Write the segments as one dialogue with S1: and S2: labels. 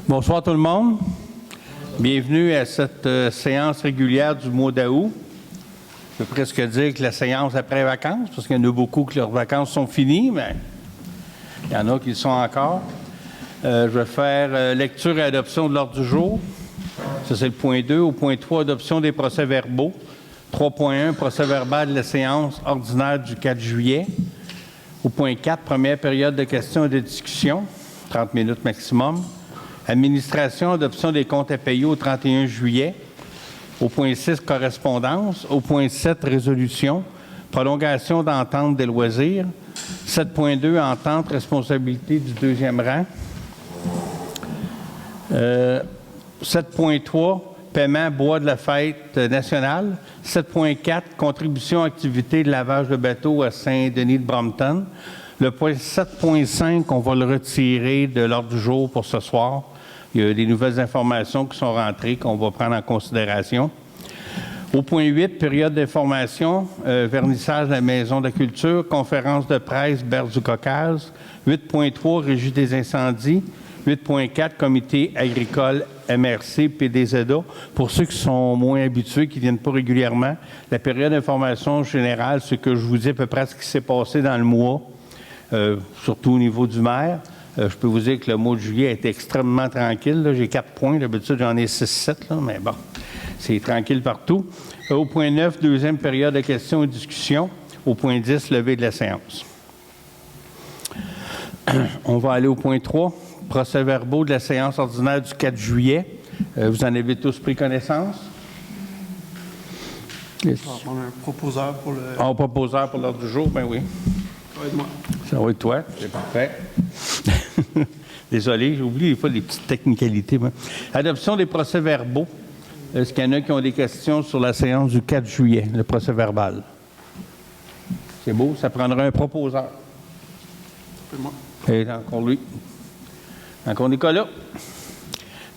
S1: Bonsoir tout le monde. Bienvenue à cette séance régulière du mois d'août. Je peux presque dire que la séance après les vacances, parce qu'il y en a beaucoup que leurs vacances sont finies, mais il y en a qui le sont encore. Je vais faire lecture et adoption de l'ordre du jour. Ça, c'est le point 2. Au point 3, adoption des procès-verbaux. 3.1, procès-verbal de la séance ordinaire du 4 juillet. Au point 4, première période de questions et de discussion, 30 minutes maximum. Administration, adoption des comptes à payer au 31 juillet. Au point 6, correspondance. Au point 7, résolution. Prolongation d'entente des loisirs. 7.2, entente, responsabilité du deuxième rang. 7.3, paiement bois de la fête nationale. 7.4, contribution activité de lavage de bateau à Saint-Denis de Brompton. Le point 7.5, on va le retirer de l'ordre du jour pour ce soir. Il y a des nouvelles informations qui sont rentrées qu'on va prendre en considération. Au point 8, période d'information, vernissage de la Maison de la Culture, conférence de presse Berge du Caucase. 8.3, Régie des incendies. 8.4, Comité agricole MRC, PDZA. Pour ceux qui sont moins habitués, qui ne viennent pas régulièrement, la période d'information générale, c'est que je vous dis à peu près ce qui s'est passé dans le mois, surtout au niveau du maire. Je peux vous dire que le mois de juillet a été extrêmement tranquille. Là. J'ai 4 points. D'habitude, j'en ai 6-7, mais bon, c'est tranquille partout. Au point 9, deuxième période de questions et discussions. Au point 10, levée de la séance. On va aller au point 3, procès-verbaux de la séance ordinaire du 4 juillet. Vous en avez tous pris connaissance?
S2: Yes. On a un proposeur pour le...
S1: Un proposeur pour l'ordre du jour, bien oui.
S2: Ça va être moi.
S1: Ça va être toi, c'est parfait. Désolé, j'oublie des fois les petites technicalités. Moi. Adoption des procès-verbaux. Est-ce qu'il y en a qui ont des questions sur la séance du 4 juillet, le procès-verbal? C'est beau, ça prendra un proposeur.
S2: C'est moi.
S1: Et encore lui. Encore Nicolas.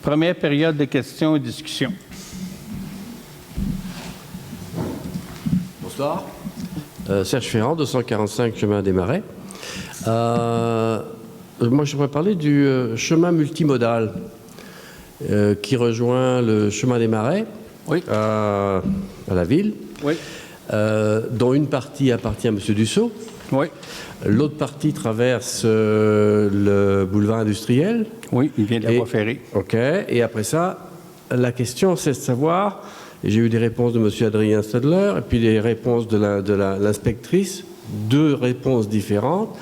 S1: Première période de questions et discussions.
S3: Bonsoir. Serge Ferrand, 245 chemin des Marais. Moi, je voudrais parler du chemin multimodal qui rejoint le chemin des Marais
S1: Oui.
S3: À la ville,
S1: Oui.
S3: dont une partie appartient à M. Dussault.
S1: Oui.
S3: L'autre partie traverse le boulevard industriel.
S1: Oui, il vient de la voie ferrée.
S3: OK. Et après ça, la question, c'est de savoir, et j'ai eu des réponses de M. Adrien Stadler, et puis des réponses de l'inspectrice, 2 réponses différentes.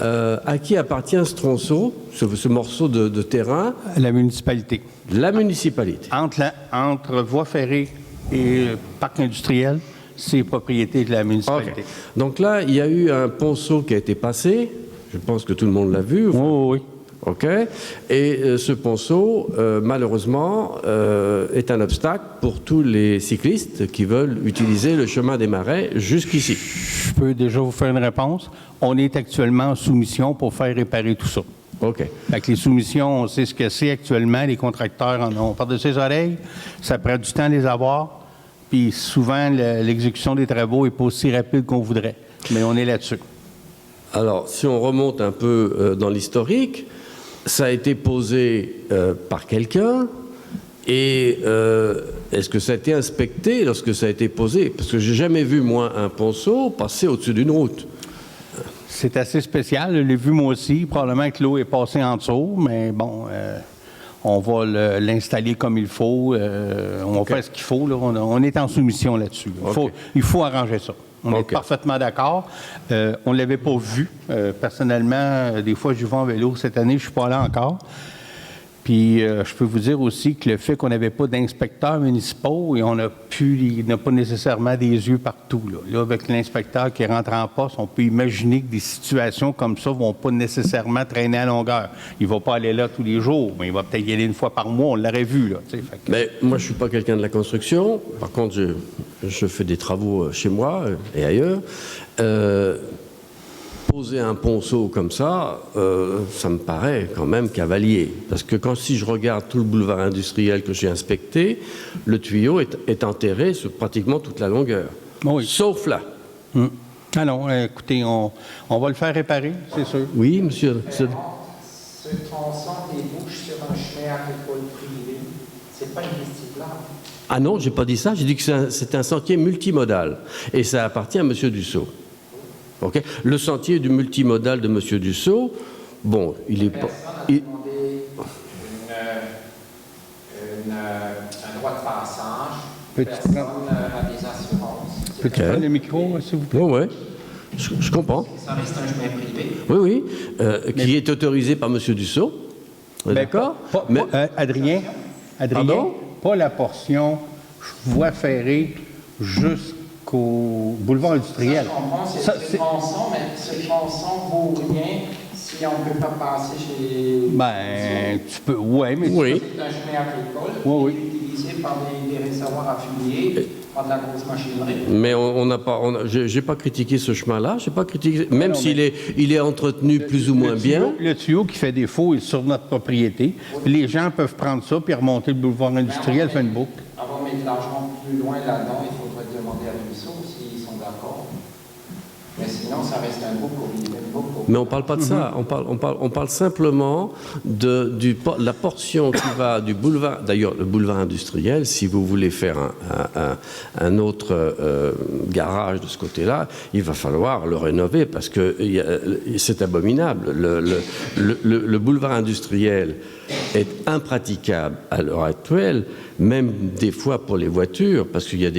S3: À qui appartient ce tronçon, ce morceau de terrain?
S1: La municipalité.
S3: La municipalité.
S1: Entre voie ferrée et parc industriel, c'est propriété de la municipalité.
S3: Okay. Donc là, il y a eu un ponceau qui a été passé. Je pense que tout le monde l'a vu.
S1: Enfin, oui.
S3: OK. Et ce ponceau, malheureusement, est un obstacle pour tous les cyclistes qui veulent utiliser le chemin des Marais jusqu'ici.
S1: Je peux déjà vous faire une réponse. On est actuellement en soumission pour faire réparer tout ça.
S3: OK.
S1: Fait que les soumissions, on sait ce que c'est actuellement. Les contracteurs en ont par-dessus les oreilles. Ça prend du temps à les avoir. Puis souvent, l'exécution des travaux n'est pas aussi rapide qu'on voudrait. Mais on est là-dessus.
S3: Alors, si on remonte un peu dans l'historique, ça a été posé par quelqu'un. Et est-ce que ça a été inspecté lorsque ça a été posé? Parce que j'ai jamais vu, moi, un ponceau passer au-dessus d'une route.
S1: C'est assez spécial. Je l'ai vu moi aussi. Probablement que l'eau est passée en dessous, mais bon, on va l'installer comme il faut. On va faire ce qu'il faut. Là. On est en soumission là-dessus. Il faut arranger ça. On est parfaitement d'accord. On ne l'avait pas vu. Personnellement, des fois, je vais en vélo. Cette année, je ne suis pas là encore. Puis, je peux vous dire aussi que le fait qu'on n'avait pas d'inspecteurs municipaux et on n'a pas nécessairement des yeux partout. Là, avec l'inspecteur qui rentre en poste, on peut imaginer que des situations comme ça ne vont pas nécessairement traîner à longueur. Il ne va pas aller là tous les jours, mais il va peut-être y aller une fois par mois. On l'aurait vu. Là,
S3: mais moi, je ne suis pas quelqu'un de la construction. Par contre, je fais des travaux chez moi et ailleurs. Poser un ponceau comme ça, ça me paraît quand même cavalier. Parce que si je regarde tout le boulevard industriel que j'ai inspecté, le tuyau est enterré sur pratiquement toute la longueur.
S1: Oui.
S3: Sauf là.
S1: Ah non, écoutez, on va le faire réparer, c'est sûr.
S3: Oui, monsieur.
S4: Ce tronçon débouche sur un chemin chemin agricole privé, c'est pas une piste là.
S3: Ah non, j'ai pas dit ça. J'ai dit que c'est un sentier multimodal. Et ça appartient à M. Dussault. Okay, le sentier du multimodal de M. Dussault, bon, il est pas...
S4: Personne a demandé un droit de passage. Personne a des assurances.
S1: Peux-tu prendre le micro, s'il vous plaît?
S3: Oui, oui. Je comprends.
S4: Ça reste un chemin privé.
S3: Oui, oui. Qui est autorisé par M. Dussault. D'accord.
S1: Adrien,
S3: Pardon?
S1: pas la portion voie ferrée jusqu'au boulevard industriel.
S4: Ça, je comprends, c'est tronçon, mais ce tronçon vaut rien si on ne peut pas passer chez...
S1: Ben, tu peux, ouais, mais...
S3: Oui.
S4: C'est un chemin agricole
S1: Oui,
S4: qui est utilisé par des réservoiirs affiliés, par de la grosse machinerie.
S3: Mais on n'a pas, j'ai pas critiqué ce chemin-là. J'ai pas critiqué, même
S1: non,
S3: s'il il est entretenu plus ou moins bien.
S1: Le tuyau qui fait défaut est sur notre propriété. Puis les gens peuvent prendre ça puis remonter le boulevard industriel, faire une boucle.
S4: Avant de mettre l'argent plus loin là-dedans, il faudrait demander à Dussault s'ils sont d'accord. Mais sinon, ça reste un beau courrier.
S3: Mais on ne parle pas de ça. On parle simplement de la portion qui va du boulevard. D'ailleurs, le boulevard industriel, si vous voulez faire un autre garage de ce côté-là, il va falloir le rénover parce que c'est abominable. Le boulevard industriel est impraticable à l'heure actuelle, même des fois pour les voitures, parce qu'il y a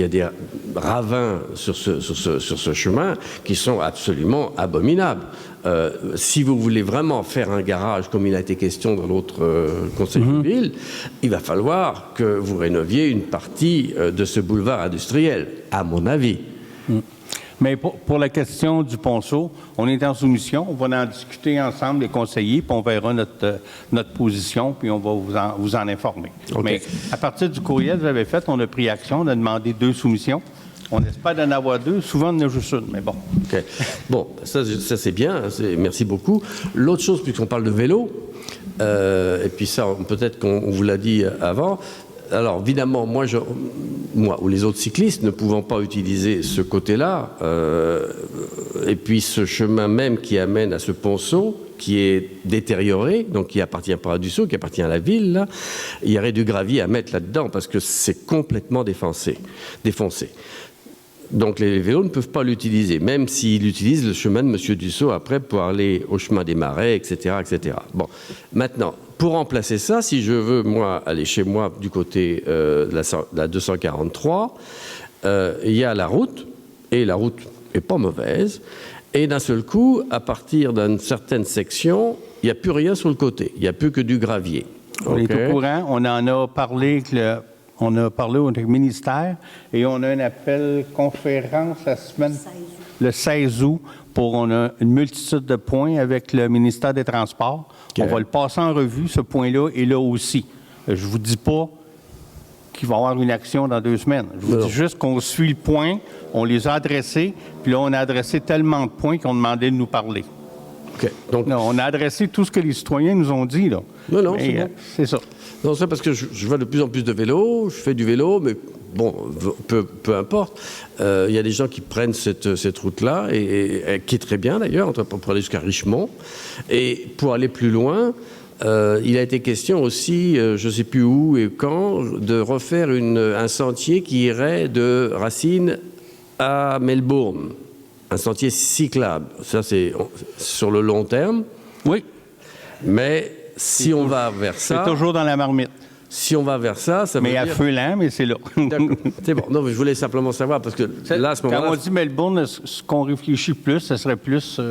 S3: des ravins sur ce chemin qui sont absolument abominables. Si vous voulez vraiment faire un garage, comme il a été question dans l'autre conseil de ville, il va falloir que vous rénoviez une partie de ce boulevard industriel, à mon avis.
S1: Mais pour la question du ponceau, on est en soumission. On va en discuter ensemble, les conseillers, puis on verra notre position, puis on va vous en informer.
S3: Okay.
S1: Mais à partir du courriel que vous avez fait, on a pris action, on a demandé 2 soumissions. On espère d'en avoir 2. Souvent, on en a juste une, mais bon.
S3: Okay. Bon, ça c'est bien. Merci beaucoup. L'autre chose, puisqu'on parle de vélo, et puis ça, peut-être qu'on vous l'a dit avant. Alors, évidemment, moi ou les autres cyclistes ne pouvant pas utiliser ce côté-là, et puis ce chemin même qui amène à ce ponceau, qui est détérioré, donc qui appartient pas à Dussault, qui appartient à la ville, là, il y aurait du gravier à mettre là-dedans, parce que c'est complètement défoncé. Donc les vélos ne peuvent pas l'utiliser, même s'ils utilisent le chemin de M. Dussault après pour aller au chemin des Marais, etc., etc. Bon, maintenant, pour remplacer ça, si je veux, moi, aller chez moi du côté de la 243, il y a la route, et la route n'est pas mauvaise, et d'un seul coup, à partir d'une certaine section, il n'y a plus rien sur le côté, il n'y a plus que du gravier.
S1: On est au courant, on en a parlé avec on a parlé au ministère et on a un appel conférence la semaine, le 16 août, on a une multitude de points avec le ministère des Transports. Okay. On va le passer en revue, ce point-là, et là aussi. Je ne vous dis pas qu'il va y avoir une action dans 2 semaines. Je vous dis juste qu'on suit le point, on les a adressés, puis là, on a adressé tellement de points qu'on demandait de nous parler.
S3: Okay. Donc,
S1: non, on a adressé tout ce que les citoyens nous ont dit, là.
S3: Non, c'est bon.
S1: C'est ça.
S3: Non, c'est parce que je vois de plus en plus de vélos, je fais du vélo, mais bon, peu importe. Il y a des gens qui prennent cette route-là, et qui est très bien d'ailleurs, pour aller jusqu'à Richemont. Et pour aller plus loin, il a été question aussi, je ne sais plus où et quand, de refaire un sentier qui irait de Racine à Melbourne. Un sentier cyclable. Ça, c'est sur le long terme.
S1: Oui.
S3: Mais si on va vers ça...
S1: C'est toujours dans la marmite.
S3: Si on va vers ça, ça veut dire...
S1: Mais à feu lent, mais c'est là.
S3: D'accord. C'est bon. Non, mais je voulais simplement savoir, parce que là, à ce moment-là...
S1: Quand on dit Melbourne, ce qu'on réfléchit plus, ce serait plus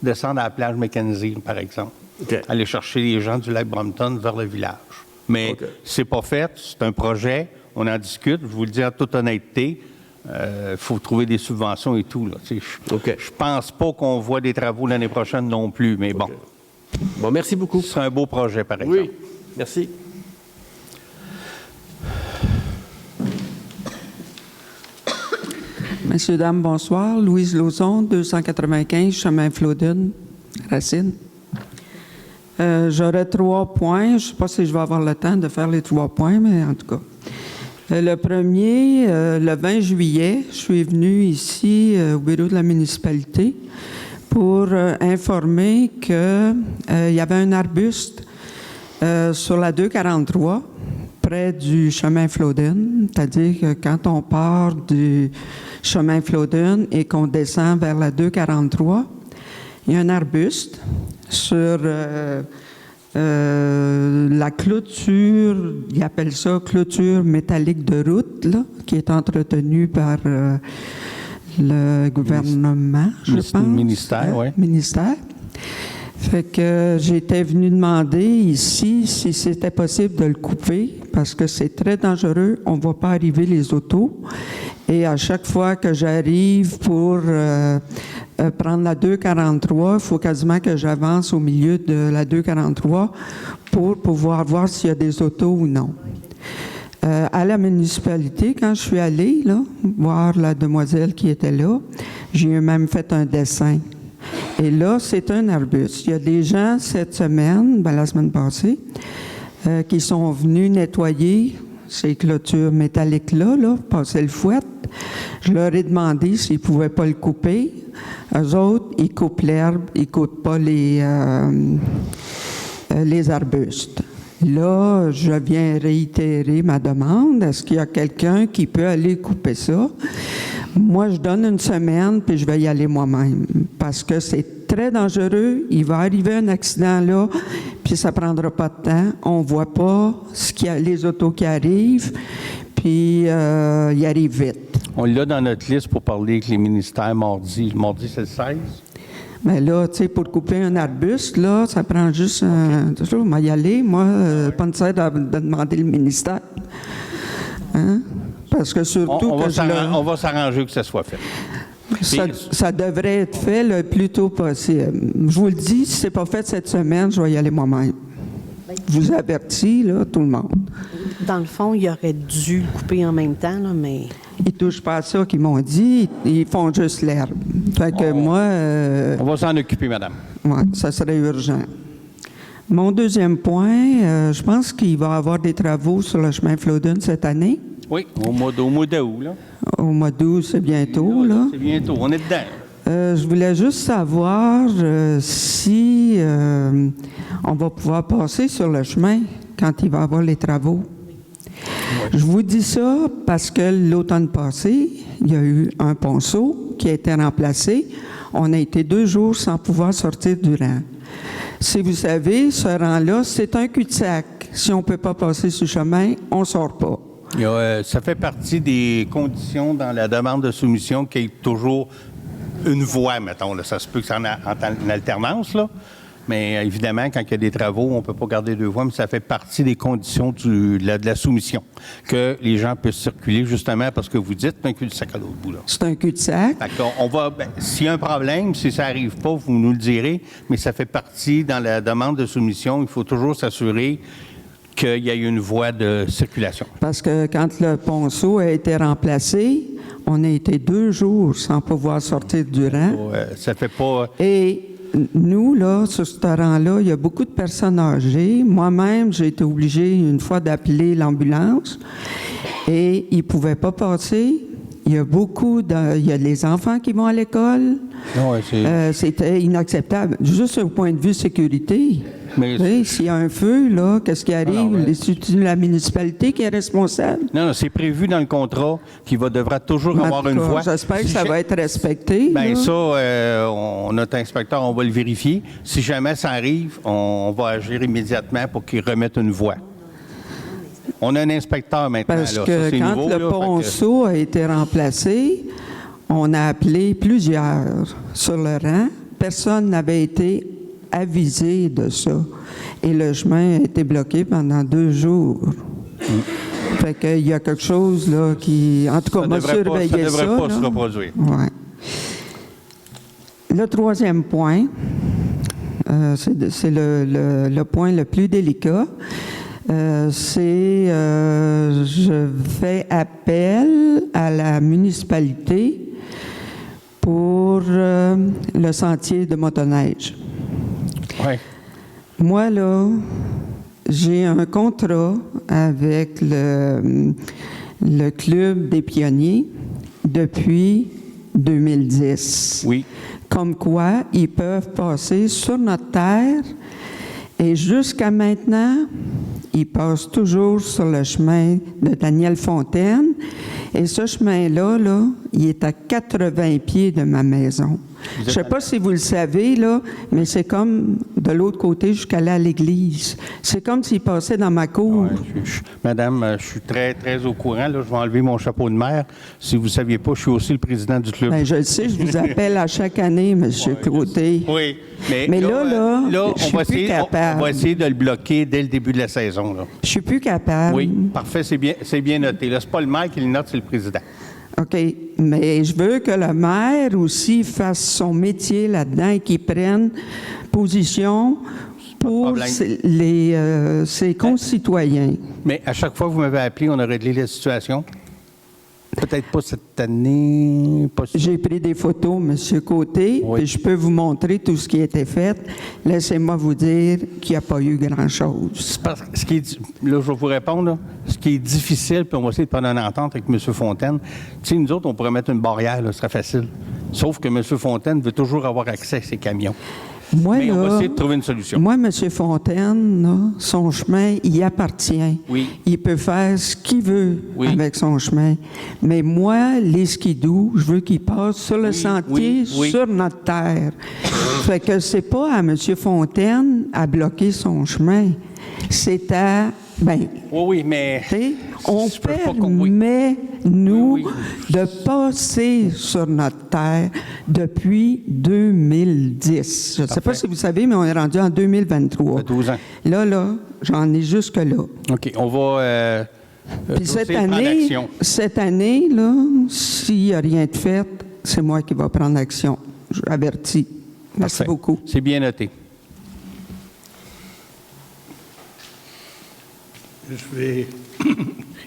S1: descendre à la plage Mackenzie, par exemple. Okay. Aller chercher les gens du lac Brompton vers le village. Mais c'est pas fait, c'est un projet, on en discute, je vous le dis en toute honnêteté. Faut trouver des subventions et tout. Je pense pas qu'on voit des travaux l'année prochaine non plus, mais bon.
S3: Bon, merci beaucoup.
S1: Ce serait un beau projet, par exemple.
S3: Oui, merci.
S5: Messieurs, dames, bonsoir. Louise Lauzon, 295, chemin Flodden, Racine. J'aurais 3 points. Je ne sais pas si je vais avoir le temps de faire les 3 points, mais en tout cas. Le premier, le 20 juillet, je suis venue ici au bureau de la municipalité pour informer qu'il y avait un arbuste Sur la 243, près du chemin Flodden, c'est-à-dire que quand on part du chemin Flodden et qu'on descend vers la 243, il y a un arbuste sur la clôture, ils appellent ça clôture métallique de route, là, qui est entretenue par le gouvernement, je pense.
S1: Le ministère, oui.
S5: Ministère. Fait que j'étais venue demander ici si c'était possible de le couper parce que c'est très dangereux. On ne voit pas arriver les autos. Et à chaque fois que j'arrive pour prendre la 243, il faut quasiment que j'avance au milieu de la 243 pour pouvoir voir s'il y a des autos ou non. À la municipalité, quand je suis allée là, voir la demoiselle qui était là, j'ai même fait un dessin. Et là, c'est un arbuste. Il y a des gens cette semaine, la semaine passée, qui sont venus nettoyer ces clôtures métalliques-là, passer le fouet. Je leur ai demandé s'ils ne pouvaient pas le couper. Eux autres, ils coupent l'herbe, ils ne coupent pas les arbustes. Là, je viens réitérer ma demande. Est-ce qu'il y a quelqu'un qui peut aller couper ça? Moi, je donne une semaine, puis je vais y aller moi-même, parce que c'est très dangereux. Il va arriver un accident là, puis ça ne prendra pas de temps. On ne voit pas les autos qui arrivent, puis ils arrivent vite.
S1: On l'a dans notre liste pour parler avec les ministères mardi. Mardi, c'est le 16?
S5: Bien là, tu sais, pour couper un arbuste, là, ça prend juste toujours, moi, y aller. Moi, pas nécessaire de demander le ministère. Hein? Parce que surtout
S1: on va s'arranger que ça soit fait.
S5: Ça devrait être fait le plus tôt possible. Je vous le dis, si ce n'est pas fait cette semaine, je vais y aller moi-même. Je vous avertis, là, tout le monde.
S6: Dans le fond, il aurait dû le couper en même temps, là, mais...
S5: Ils ne touchent pas à ça qu'ils m'ont dit, ils font juste l'herbe. Fait que moi...
S1: on va s'en occuper, madame.
S5: Oui, ça serait urgent. Mon deuxième point, je pense qu'il va y avoir des travaux sur le chemin Flodden cette année.
S1: Oui, au mois d'août, là.
S5: Au mois d'août, c'est bientôt, là.
S1: C'est bientôt, on est dedans.
S5: Je voulais juste savoir si on va pouvoir passer sur le chemin quand il va y avoir les travaux. Oui. Je vous dis ça parce que l'automne passé, il y a eu un ponceau qui a été remplacé. On a été 2 jours sans pouvoir sortir du rang. Si vous savez, ce rang-là, c'est un cul-de-sac. Si on ne peut pas passer sur le chemin, on ne sort pas.
S1: Ça fait partie des conditions dans la demande de soumission qu'il y ait toujours une voie, mettons. Là. Ça se peut que c'est en alternance, là. Mais évidemment, quand il y a des travaux, on ne peut pas garder 2 voies, mais ça fait partie des conditions de la soumission, que les gens puissent circuler, justement, parce que vous dites un cul-de-sac à l'autre bout. Là.
S5: C'est un cul-de-sac.
S1: S'il y a un problème, si ça n'arrive pas, vous nous le direz, mais ça fait partie, dans la demande de soumission, il faut toujours s'assurer qu'il y ait une voie de circulation.
S5: Parce que quand le ponceau a été remplacé, on a été 2 jours sans pouvoir sortir du rang.
S1: Ça fait pas...
S5: Et nous, là, sur ce rang-là, il y a beaucoup de personnes âgées. Moi-même, j'ai été obligée une fois d'appeler l'ambulance et ils ne pouvaient pas passer. Il y a les enfants qui vont à l'école. C'était inacceptable. Juste au point de vue sécurité. Mais s'il y a un feu, là, qu'est-ce qui arrive? C'est la municipalité qui est responsable.
S1: Non, c'est prévu dans le contrat qu'il devra toujours avoir une voie.
S5: J'espère que ça va être respecté.
S1: Bien, notre inspecteur, on va le vérifier. Si jamais ça arrive, on va agir immédiatement pour qu'il remette une voie. On a un inspecteur maintenant.
S5: Parce que quand le ponceau a été remplacé, on a appelé plusieurs sur le rang. Personne n'avait été avisé de ça. Et le chemin a été bloqué pendant 2 jours. Fait qu'il y a quelque chose là qui... En tout cas, on va surveiller ça. Ça ne devrait pas
S1: se reproduire.
S5: Ouais. Le 3e point, c'est le point le plus délicat. Je fais appel à la municipalité pour le sentier de motoneige.
S1: Oui.
S5: Moi, là, j'ai un contrat avec le Club des pionniers depuis 2010.
S1: Oui.
S5: Comme quoi, ils peuvent passer sur notre terre Et jusqu'à maintenant, il passe toujours sur le chemin de Daniel Fontaine. Et ce chemin-là, là, il est à 80 pieds de ma maison. Je ne sais pas si vous le savez, là, mais c'est comme de l'autre côté jusqu'à là à l'église. C'est comme s'il passait dans ma cour.
S1: Ouais, Madame, je suis très, très au courant. Là, je vais enlever mon chapeau de maire. Si vous ne saviez pas, je suis aussi le président du club.
S5: Bien, je le sais, je vous appelle à chaque année, M. Côté.
S1: Oui,
S5: Mais là,
S1: on
S5: je suis
S1: va
S5: plus
S1: essayer,
S5: capable.
S1: on va essayer de le bloquer dès le début de la saison. Là.
S5: Je suis plus capable.
S1: Oui, parfait, c'est bien noté. Là, c'est pas le maire qui le note, c'est le président.
S5: OK. Mais je veux que le maire aussi fasse son métier là-dedans et qu'il prenne position pour ses concitoyens.
S1: Mais à chaque fois que vous m'avez appelé, on a réglé la situation. Peut-être pas cette année. Pas sûr.
S5: J'ai pris des photos, M. Côté,
S1: Oui.
S5: et je peux vous montrer tout ce qui a été fait. Laissez-moi vous dire qu'il n'y a pas eu grand-chose.
S1: C'est parce que là, je vais vous répondre. Là. Ce qui est difficile, puis on va essayer de prendre une entente avec M. Fontaine. Tu sais, nous autres, on pourrait mettre une barrière, là, ce serait facile. Sauf que M. Fontaine veut toujours avoir accès à ses camions.
S5: Moi,
S1: Mais on va
S5: là,
S1: essayer de trouver une solution.
S5: moi, M. Fontaine, là, son chemin, il appartient.
S1: Oui.
S5: Il peut faire ce qu'il veut
S1: Oui.
S5: avec son chemin. Mais moi, les skidoo, je veux qu'ils passent sur le sentier,
S1: oui, oui.
S5: sur notre terre. Fait que c'est pas à M. Fontaine à bloquer son chemin. C'est à... Ben,
S1: Oui, mais...
S5: tu sais, on
S1: Je peux pas qu'on- oui.
S5: permet, nous,
S1: Oui, oui.
S5: de passer sur notre terre depuis 2010. Je ne sais pas
S1: Parfait.
S5: si vous savez, mais on est rendu en 2023.
S1: Ça fait 12 ans.
S5: Là, j'en ai jusque-là.
S1: OK, on va...
S5: Puis
S1: essayer de prendre action.
S5: cette année, là, s'il n'y a rien de fait, c'est moi qui vais prendre action. Je avertis. Merci
S1: Parfait.
S5: beaucoup.
S1: C'est bien noté.
S2: Je vais...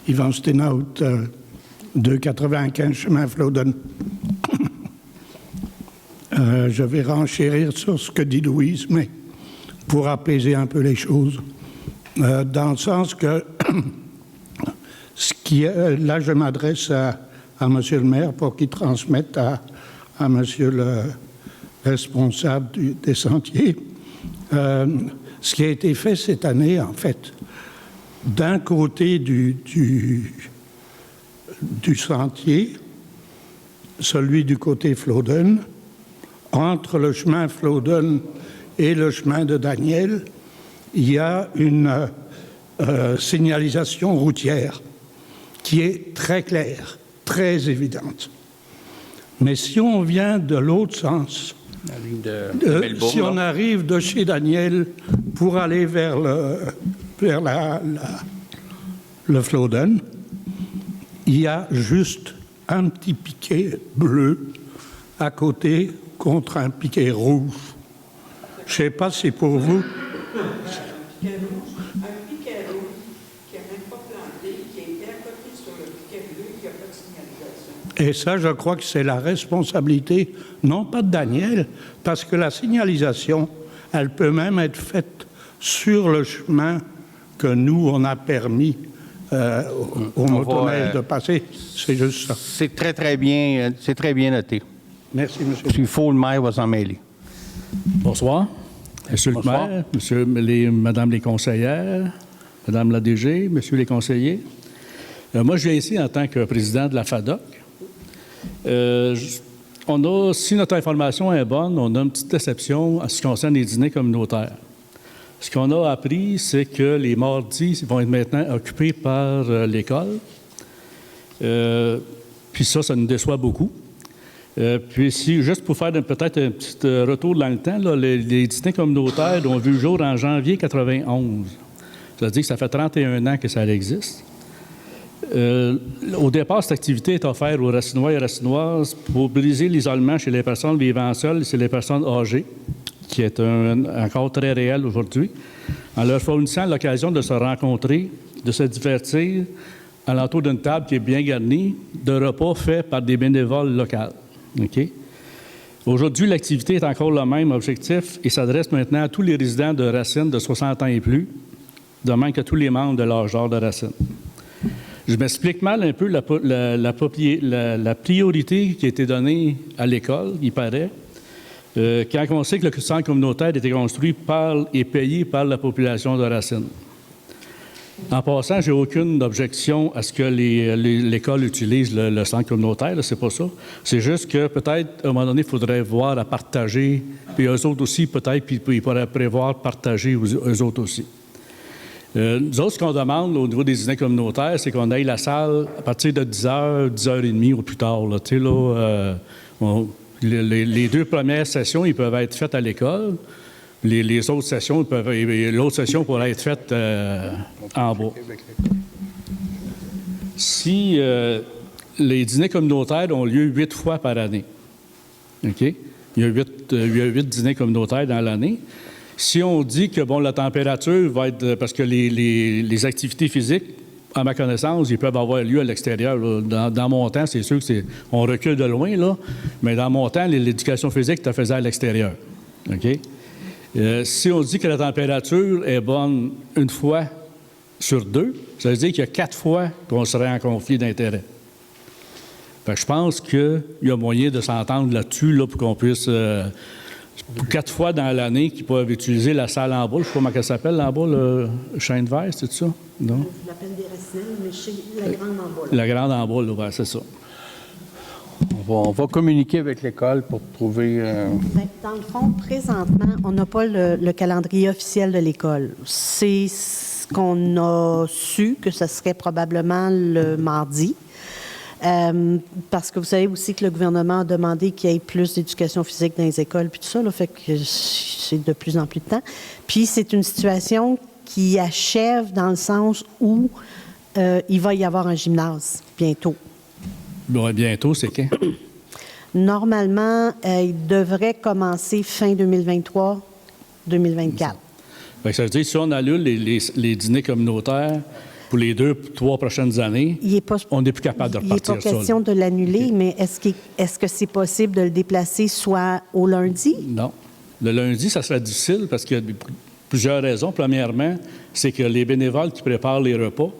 S2: Yvan Stenout, 295 chemin Flodden. Je vais renchérir sur ce que dit Louise, mais pour apaiser un peu les choses. Dans le sens que... là, je m'adresse à M. le maire pour qu'il transmette à M. le responsable des sentiers. Ce qui a été fait cette année, en fait, d'un côté du sentier, celui du côté Flodden, entre le chemin Flodden et le chemin de Daniel, il y a une signalisation routière qui est très claire, très évidente. Mais si on vient de l'autre sens,
S1: La ligne de Melbourne,
S2: si on
S1: là.
S2: arrive de chez Daniel pour aller vers le Flodden, il y a juste un petit piquet bleu à côté contre un piquet rouge. Je ne sais pas si pour vous...
S5: Un piquet rouge qui n'a même pas planté, qui était à côté sur le piquet bleu, qui n'a pas de signalisation.
S2: Et ça, je crois que c'est la responsabilité, non pas de Daniel, parce que la signalisation, elle peut même être faite sur le chemin que nous, on a permis aux motoneiges de passer. C'est juste ça.
S1: C'est très bien noté.
S2: Merci, monsieur.
S1: Puis il faut le maire va s'en mêler.
S7: Bonsoir. Monsieur le
S1: Bonsoir.
S7: maire, madame les conseillères, madame la DG, messieurs les conseillers. Moi, je viens ici en tant que président de la FADOC. Si notre information est bonne, on a une petite déception en ce qui concerne les dîners communautaires. Ce qu'on a appris, c'est que les mardis vont être maintenant occupés par l'école. Puis ça nous déçoit beaucoup. Puis juste pour faire peut-être un petit retour dans le temps, là, les dîners communautaires ont vu le jour en janvier 91. C'est-à-dire que ça fait 31 ans que ça existe. Au départ, cette activité est offerte aux Racinois et Racinoises pour briser l'isolement chez les personnes vivant seules et chez les personnes âgées, qui est encore très réel aujourd'hui, en leur fournissant l'occasion de se rencontrer, de se divertir à l'entour d'une table qui est bien garnie, de repas faits par des bénévoles locaux. Okay? Aujourd'hui, l'activité est encore le même objectif et s'adresse maintenant à tous les résidents de Racine de 60 ans et plus, de même que tous les membres de l'âge d'or de Racine. Je m'explique mal un peu la priorité qui a été donnée à l'école, il paraît. Quand on sait que le centre communautaire a été construit par et payé par la population de Racine. En passant, j'ai aucune objection à ce que l'école utilise le centre communautaire, c'est pas ça. C'est juste que peut-être, à un moment donné, il faudrait voir à partager, puis eux autres aussi, peut-être, puis ils pourraient prévoir partager eux autres aussi. Nous autres, ce qu'on demande au niveau des dîners communautaires, c'est qu'on aille la salle à partir de 10h, 10h30 au plus tard. Là. Tu sais, là, les 2 premières sessions, ils peuvent être faites à l'école. Les autres sessions, l'autre session pourrait être faite en bas. Si les dîners communautaires ont lieu 8 fois par année, OK? Il y a 8 dîners communautaires dans l'année. Si on dit que bon, la température va être... Parce que les activités physiques, à ma connaissance, ils peuvent avoir lieu à l'extérieur. Dans mon temps, c'est sûr que on recule de loin, là, mais dans mon temps, l'éducation physique, tu la faisais à l'extérieur. OK? Si on dit que la température est bonne 1 fois sur 2, ça veut dire qu'il y a 4 fois qu'on serait en conflit d'intérêt. Fait que je pense qu'il y a moyen de s'entendre là-dessus là, pour qu'on puisse... 4 fois dans l'année qu'ils peuvent utiliser la salle en bas. Je ne sais pas comment elle s'appelle, en bas, le chêne vert, c'est ça? Non?
S6: Je l'appelle des Racinelles, mais chez la grande en bas.
S7: La grande en bas, là, ouais, c'est ça.
S1: On va communiquer avec l'école pour trouver...
S6: Bien, dans le fond, présentement, on n'a pas le calendrier officiel de l'école. C'est ce qu'on a su, que ce serait probablement le mardi. Parce que vous savez aussi que le gouvernement a demandé qu'il y ait plus d'éducation physique dans les écoles, puis tout ça, là, fait que c'est de plus en plus de temps. Puis c'est une situation qui achève dans le sens où il va y avoir un gymnase bientôt.
S7: Bon, bientôt, c'est quand?
S6: Normalement, il devrait commencer fin 2023-2024.
S7: Ça veut dire que si on annule les dîners communautaires pour les 2-3 prochaines années, on n'est plus capable de repartir ça.
S6: Il n'est pas question de l'annuler, mais est-ce que c'est possible de le déplacer soit au lundi?
S7: Non. Le lundi, ça serait difficile parce qu'il y a plusieurs raisons. Premièrement, c'est que les bénévoles qui préparent les repas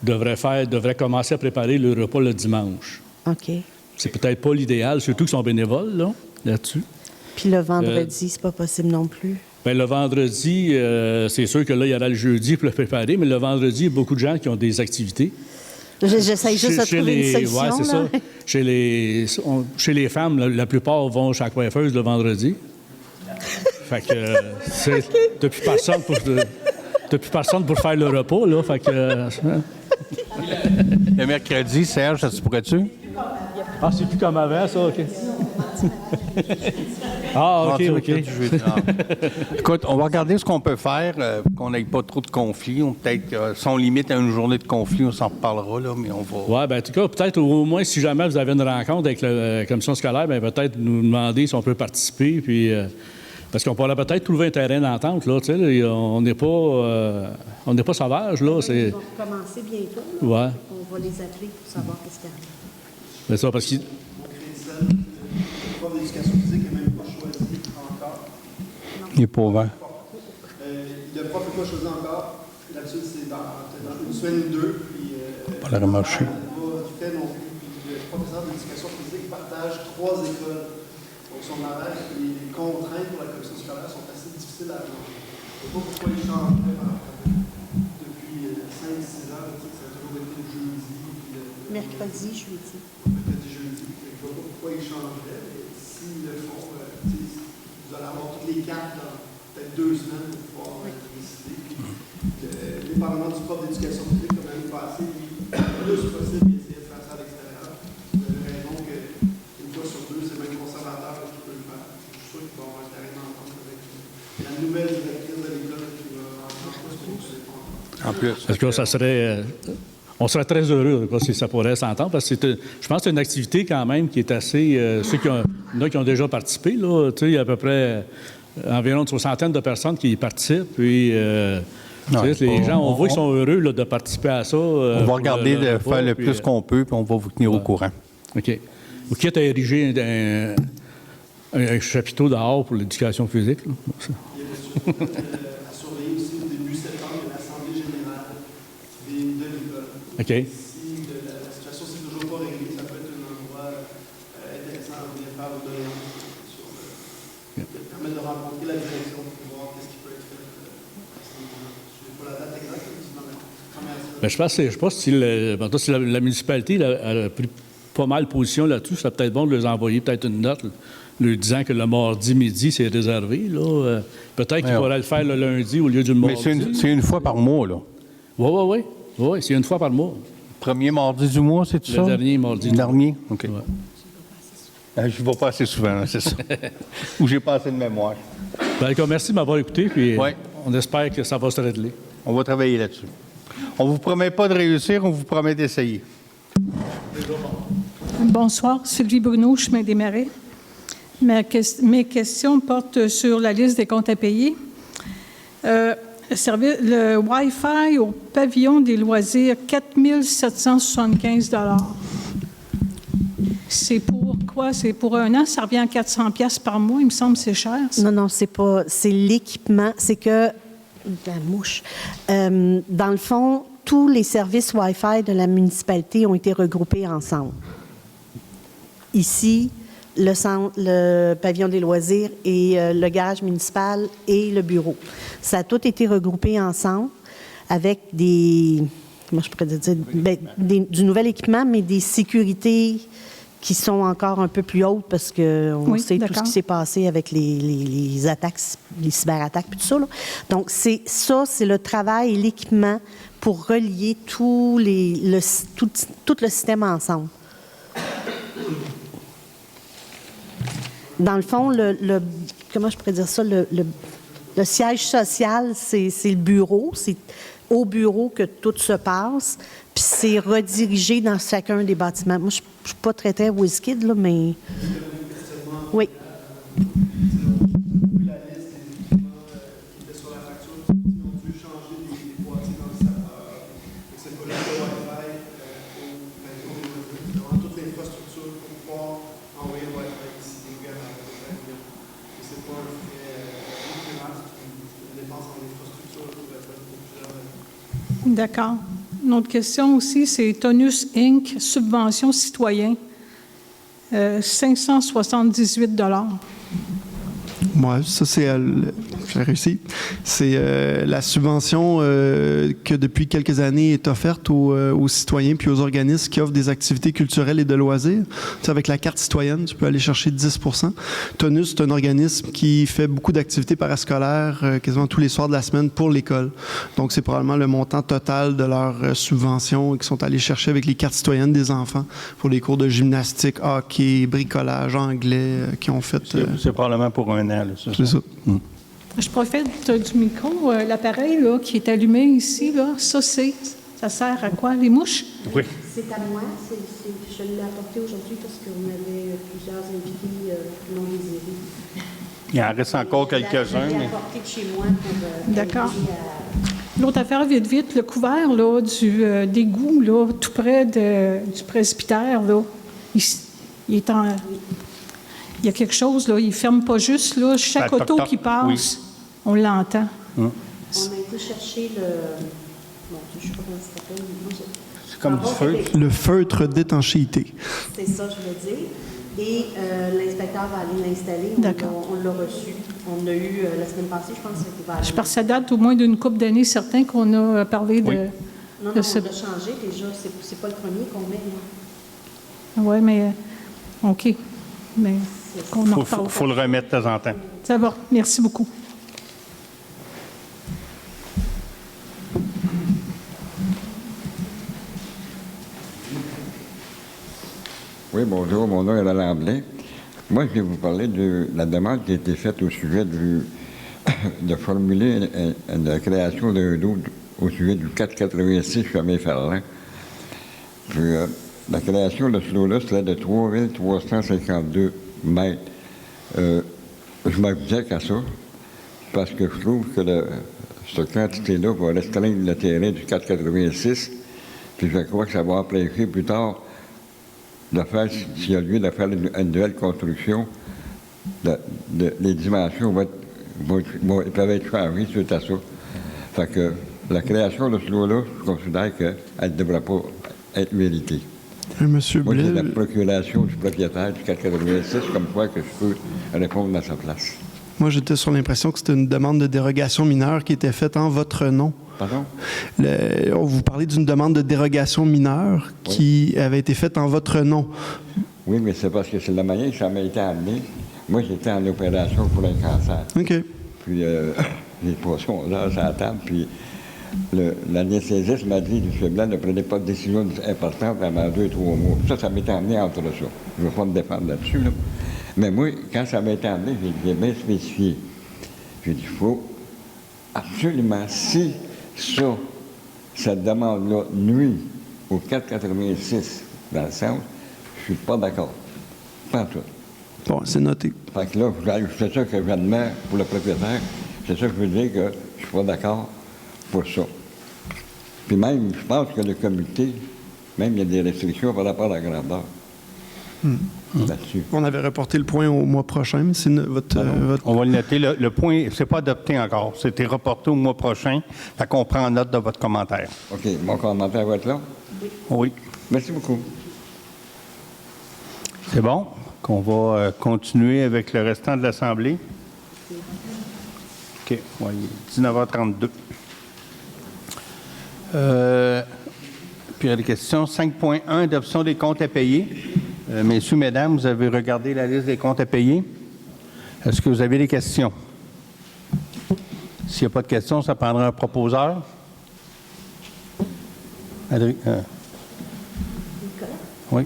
S7: devraient commencer à préparer le repas le dimanche.
S6: OK.
S7: C'est peut-être pas l'idéal, surtout qu'ils sont bénévoles là-dessus.
S6: Puis le vendredi, c'est pas possible non plus?
S7: Bien, le vendredi, c'est sûr que là, il y aura le jeudi pour le préparer, mais le vendredi, il y a beaucoup de gens qui ont des activités.
S6: J'essaie juste de trouver une solution.
S7: Oui, c'est ça. Chez les femmes, la plupart vont chez la coiffeuse le vendredi. Fait que t'as plus personne pour faire le repas, là. Fait que...
S1: Le mercredi, Serge, ça se pourrait-tu?
S7: Ah, c'est plus comme avant, ça, OK. Ah, OK.
S1: Écoute, on va regarder ce qu'on peut faire, qu'on n'ait pas trop de conflits. Peut-être, si on limite à une journée de conflit, on s'en reparlera, là, mais on va...
S7: Oui, bien, en tout cas, peut-être au moins, si jamais vous avez une rencontre avec la commission scolaire, bien, peut-être nous demander si on peut participer, puis... parce qu'on pourrait peut-être trouver un terrain d'entente, là, tu sais, on n'est pas sauvage, là.
S6: Ils vont commencer bientôt.
S7: Ouais.
S6: On va les appeler pour savoir qu'est-ce qu'il y a.
S7: C'est ça, parce que...
S8: Le prof d'éducation physique n'est même pas choisi encore.
S1: Il n'est pas ouvert.
S8: Le prof n'est pas choisi encore. Là-dessus, c'est dans une semaine ou deux. Puis,
S1: pas la remarcher.
S8: Pas fait non plus. Puis, le professeur d'éducation physique partage 3 écoles. Donc, son horaire et les contraintes pour la commission scolaire sont assez difficiles à arranger. Je ne sais pas pourquoi ils changent depuis 5-6 ans. Ça a toujours été le jeudi.
S6: Mercredi, jeudi.
S8: Mercredi, jeudi. Je ne vois pas pourquoi ils changeraient, mais s'ils le font, vous allez avoir toutes les cartes dans peut-être 2 semaines pour pouvoir décider. Dépendamment du prof d'éducation physique, comme l'année passée, le plus possible, il essaie de faire ça à l'extérieur. Vous avez raison qu'une fois sur 2, c'est même conservateur qui peut le faire. Je suis sûr qu'il va y avoir un terrain d'entente avec la nouvelle directrice de l'école qui va en plus pour ça.
S1: En plus.
S7: Parce que ça serait... on serait très heureux si ça pourrait s'entendre, parce que je pense que c'est une activité quand même qui est assez... ceux qui ont déjà participé, là, il y a à peu près environ une 60aine de personnes qui y participent, puis les gens, on voit qu'ils sont heureux là, de participer à ça.
S1: On va regarder de faire le plus qu'on peut, puis on va vous tenir au courant.
S7: OK. Vous quittez à ériger un chapiteau dehors pour l'éducation physique. Là.
S8: À surveiller aussi au début septembre l'Assemblée générale de l'école.
S7: OK.
S8: Si la situation s'est toujours pas réglée, ça peut être un endroit intéressant à venir faire au doléance sur
S7: Ben, je pense que si la municipalité a pris pas mal position là-dessus, ça serait peut-être bon de leur envoyer peut-être une note, leur disant que le mardi midi, c'est réservé. Là. Peut-être qu'il faudrait le faire le lundi au lieu du mardi.
S1: Mais c'est une fois par mois, là.
S7: Oui. Oui, c'est une fois par mois.
S1: Premier mardi du mois, c'est ça?
S7: Le dernier mardi.
S1: Le dernier? OK.
S7: Ouais.
S1: Je ne vais pas assez souvent, c'est ça. Ou j'ai pas assez de mémoire.
S7: Ben, merci de m'avoir écouté, puis
S1: Ouais.
S7: on espère que ça va se régler.
S1: On va travailler là-dessus. On ne vous promet pas de réussir, on vous promet d'essayer.
S9: Bonsoir, Sylvie Bruno, Chemin des Marais. Mes questions portent sur la liste des comptes à payer. Le Wi-Fi au pavillon des loisirs, 4 775 $. C'est pour quoi? C'est pour un an? Ça revient à 400 $ par mois. Il me semble que c'est cher. Ça.
S6: Non, c'est pas. C'est l'équipement. C'est que. La mouche. Dans le fond, tous les services Wi-Fi de la municipalité ont été regroupés ensemble. Ici, le pavillon des loisirs et le garage municipal et le bureau. Ça a tout été regroupé ensemble avec comment je pourrais dire, du nouvel équipement, mais des sécurités qui sont encore un peu plus hautes parce qu'on sait tout ce qui s'est passé avec les attaques, les cyberattaques, puis tout ça. Là. Donc, c'est le travail et l'équipement pour relier tout le système ensemble. Dans le fond, comment je pourrais dire ça, le siège social, c'est le bureau. C'est au bureau que tout se passe, puis c'est redirigé dans chacun des bâtiments. Moi, je ne suis pas très WizKid, là, mais... Oui.
S8: La liste des équipements qui étaient sur la facture, ils ont dû changer des boîtiers dans le serveur. C'est pas le Wi-Fi dans toute l'infrastructure pour pouvoir envoyer le Wi-Fi ici des gars à la c'est pas un frais récurrent, c'est une dépense en infrastructure pour être pour plusieurs années.
S9: D'accord. Une autre question aussi, c'est Tonus Inc., subvention citoyen, 578 $.
S8: Moi, ça, c'est... j'ai réussi. C'est la subvention que, depuis quelques années, est offerte aux citoyens puis aux organismes qui offrent des activités culturelles et de loisirs. Tu sais, avec la carte citoyenne, tu peux aller chercher 10 %. Tonus, c'est un organisme qui fait beaucoup d'activités parascolaires quasiment tous les soirs de la semaine pour l'école. Donc, c'est probablement le montant total de leur subvention qu'ils sont allés chercher avec les cartes citoyennes des enfants pour les cours de gymnastique, hockey, bricolage, anglais qu'ils ont fait.
S1: C'est probablement pour un an. Là,
S8: c'est ça.
S9: Je profite du micro. L'appareil là, qui est allumé ici, là, ça sert à quoi? Les mouches?
S1: Oui.
S6: C'est à moi. Je l'ai apporté aujourd'hui parce qu'on avait plusieurs invités non désirés.
S1: Il en reste encore quelques-uns.
S6: Je l'ai apporté de chez moi pour...
S9: D'accord. L'autre affaire, vite, le couvert là, d'égout, là, tout près du presbytère, là, il est en... Il y a quelque chose, là, il ne ferme pas juste, là, chaque auto qui passe, on l'entend.
S6: On a été chercher bon, je ne sais pas comment ça s'appelle.
S1: C'est comme du feutre.
S8: Le feutre d'étanchéité.
S6: C'est ça, je veux dire. Et l'inspecteur va aller l'installer.
S9: D'accord.
S6: On l'a reçu. On a eu la semaine passée, je pense, c'était vers...
S9: Je pense que ça date au moins d'une couple d'années, certains qu'on a parlé de...
S1: Oui.
S6: Non, on l'a changé déjà. C'est pas le premier qu'on met, là.
S9: Oui, mais... OK. Mais qu'on en reparle.
S1: Il faut le remettre de temps en temps.
S9: Ça va. Merci beaucoup.
S10: Oui, bonjour, mon nom est Alain Blais. Moi, je vais vous parler de la demande qui a été faite au sujet de formuler la création d'un lot au sujet du 486 chemin Ferland. Puis, la création de ce lot-là serait de 3 352 mètres. Je m'objecte à ça parce que je trouve que cette quantité-là va restreindre le terrain du 486. Puis je crois que ça va empêcher plus tard de faire, s'il y a lieu de faire une nouvelle construction, les dimensions peuvent être changées suite à ça. Fait que la création de ce lot-là, je considère qu'elle ne devrait pas être méritée.
S8: Monsieur
S10: Blais. Moi, j'ai la procuration du propriétaire du 486, comme quoi que je peux répondre à sa place.
S11: Moi, j'étais sur l'impression que c'était une demande de dérogation mineure qui était faite en votre nom.
S10: Pardon?
S11: Vous parlez d'une demande de dérogation mineure qui avait été faite en votre nom.
S10: Oui, mais c'est parce que c'est la manière que ça m'a été amené. Moi, j'étais en opération pour un cancer.
S11: OK.
S10: Puis, les poissons là, à la table, puis l'anesthésiste m'a dit, M. Blanc, ne prenez pas de décision importante avant 2 ou 3 mois. Ça m'était amené entre ça. Je ne vais pas me défendre là-dessus, là. Mais moi, quand ça m'a été amené, j'ai bien spécifié. J'ai dit, il faut absolument, si cette demande-là nuit au 486 dans le sens, je ne suis pas d'accord. Pas tout.
S11: Bon, c'est noté.
S10: Fait que là, c'est ça que j'admets pour le propriétaire. C'est ça que je veux dire que je ne suis pas d'accord pour ça. Puis même, je pense que le comité, même il y a des restrictions par rapport à la grandeur. Là-dessus.
S11: On avait reporté le point au mois prochain, mais c'est votre...
S1: On va le noter. Le point, c'est pas adopté encore. C'était reporté au mois prochain. Fait qu'on prend note de votre commentaire.
S10: OK. Mon commentaire va être là?
S1: Oui.
S10: Merci beaucoup.
S1: C'est bon? Qu'on va continuer avec le restant de l'Assemblée. OK. Ouais, il est 19h32. Puis il y a des questions. 5.1, adoption des comptes à payer. Messieurs, mesdames, vous avez regardé la liste des comptes à payer. Est-ce que vous avez des questions? S'il n'y a pas de questions, ça prendra un proposeur. Oui.